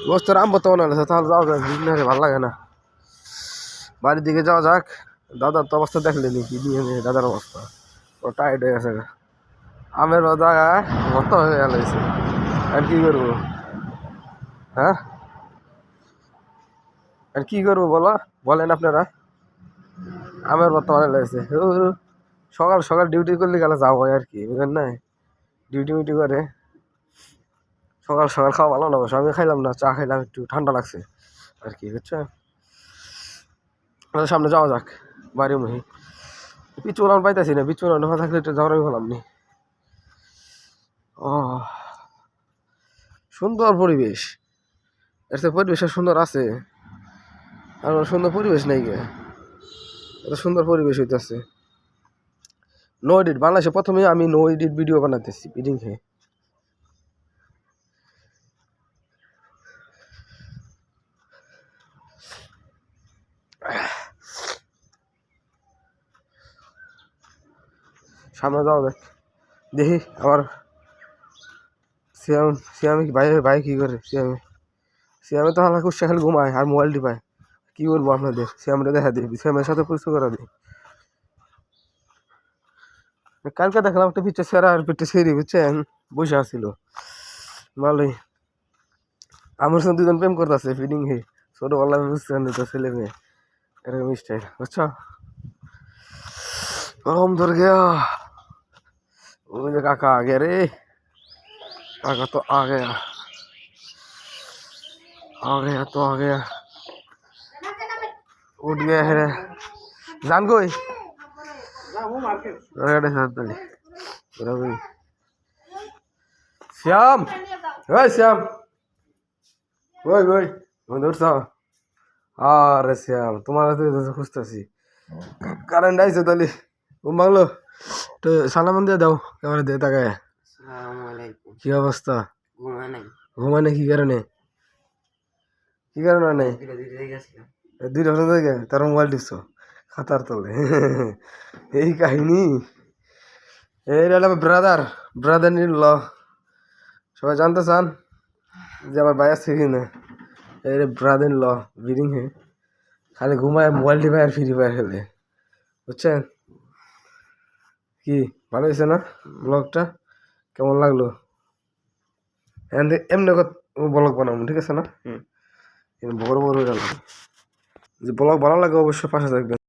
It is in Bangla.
গোস্তের আম বর্তমানে আছে, তাহলে যাওয়া যাক। বিজনেসে ভালো লাগে না, বাড়ির দিকে যাওয়া যাক। দাদার তো অবস্থা দেখলেনি, কি নিয়ে দাদার অবস্থা, ও টাইট হয়ে গেছে। আমের জায়গায় মত হয়ে গেছে, আর কি করবো? হ্যাঁ, আর কি করবো বলো, বলেন আপনারা। আমের বর্তমানে লাগছে, সকাল সকাল ডিউটি করলে গেলে যাবো আর কি, বুঝলেন না? ডিউটি মিউটি করে সকাল সকাল খাওয়া ভালো না, অবশ্য আমি খাইলাম না, চা খাইলাম, একটু ঠান্ডা লাগছে আর কি, বুঝছো? সামনে যাওয়া যাক বাড়ি মহি। পিছু উড়ান পাইতেছি না, পিছু উড়ান না থাকলে একটু যাওয়ারই হলাম নি। ও সুন্দর পরিবেশ, এর তো পরিবেশ সুন্দর আছে, আর সুন্দর পরিবেশ নাই গে, এত সুন্দর পরিবেশ হইতেছে। নো এডিট বাংলাদেশে প্রথমে আমি নো এডিট ভিডিও বানাতেছি বিডিং খেয়ে। সামনে যাওয়া যাক, দেখি আমার সিয়ামে ভাই ভাই কি করে। সিয়ামে তো হালা কুসা খালি ঘুমায় আর মোবাইল টিপায়, কি বলবো আপনাদের। সিয়ামটা দেখা দিই, সিয়ামের সাথে পরিচয় করা দিই। কালকে দেখলাম একটা পিঠে সেরা আর পিঠে সেরি, বুঝছেন, বসে আসছিল ভালোই। আমার সঙ্গে দুজন প্রেম করতেছে ফিডিং হে, ছোটবেলা বুঝছেন তো, ছেলে মেয়ে এরকম স্টাইল, বুঝছো? গরম ধর গিয়া, ওই যে কাকা আগে রে, काका तो आ गया, तो आ गया, उठ गया है। जान कोई श्याम, ओए श्याम, ओए ओए दूर सा। আরে শ্যাম, তোমার খুঁজতেছি, কারেন্ট আইছে তাহলে ঘুম ভাঙলো তো, সালাম দিয়ে দাও এবারে, দিয়ে তাকায়। কি অবস্থা? ঘুমায় না? কি কারণে? কি কারণে নেই? দুইটা থেকে তার মোবাইল টিপছো খাতার তলে, এই কাহিনী। এই ব্রাদার, ব্রাদার ইন ল, সবাই জানতে চান যে আমার ভাই আছে কিনা। এই ব্রাদার ইন ল বিডিং হে, খালি ঘুমায়, মোবাইল টিপায় আর ফ্রি ফায়ার খেলে, বুঝছেন? কি ভালো হয়েছে না ব্লগটা? কেমন লাগলো? এমনি ব্লগ বানাবো, ঠিক আছে না? বড় বড় যে ব্লগ ভালো লাগে অবশ্যই পাশে থাকবেন।